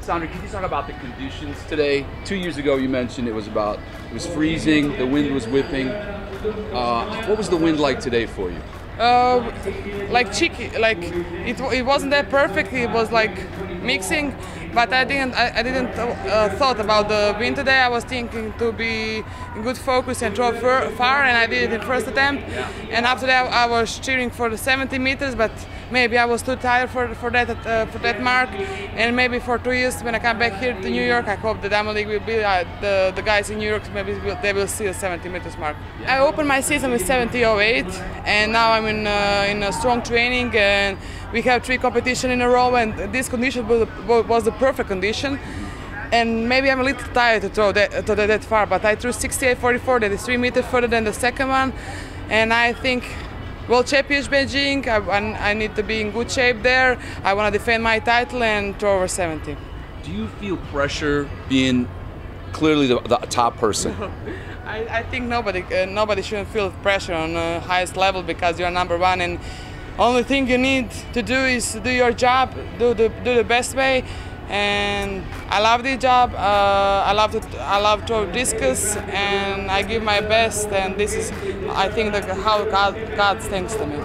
Sandra, can you talk about the conditions today? 2 years ago, you mentioned it was freezing, the wind was whipping. What was the wind like today for you? Like cheeky, like it wasn't that perfect. It was like mixing, but I didn't thought about the wind today. I was thinking to be in good focus and throw far, and I did it in first attempt. Yeah. And after that, I was cheering for the 70 meters, but maybe I was too tired for that mark. And maybe for 2 years, when I come back here to New York, I hope the Diamond League will be the guys in New York. Maybe they will see the 70 meters mark. I opened my season with 70.08, and now I'm in a strong training, and we have 3 competitions in a row, and this condition was the perfect condition. And maybe I'm a little tired to throw that far, but I threw 68.44, that is 3 meters further than the second one, and I think World Championship Beijing, I need to be in good shape there. I want to defend my title and throw over 70. Do you feel pressure being clearly the top person? I think nobody shouldn't feel pressure on the highest level because you're number one, and only thing you need to do is do your job, do the best way. And I love this job. I love throw discus, and I give my best. And this is, I think, how God thinks to me.